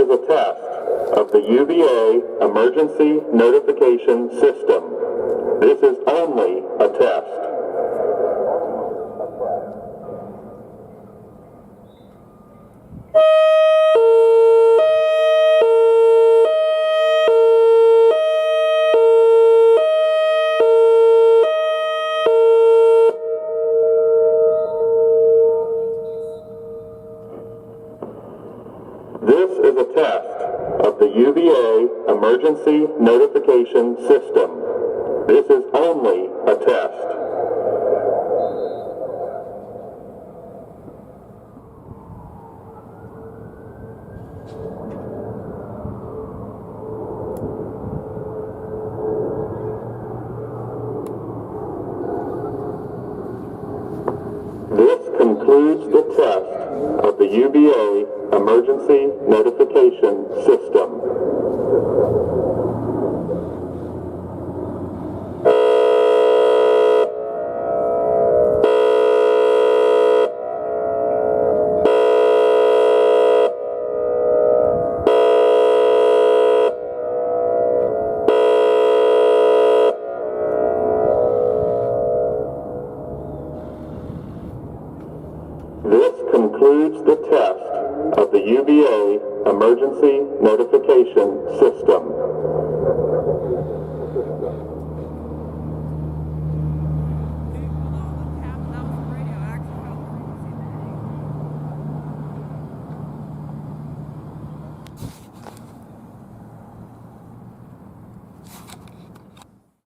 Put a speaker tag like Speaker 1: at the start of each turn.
Speaker 1: is a test of the UVA emergency notification system. This is only a test. This is a test of the UVA emergency notification system. This is only a test. This concludes the test of the UVA emergency notification system. This concludes the test of the UVA emergency notification system.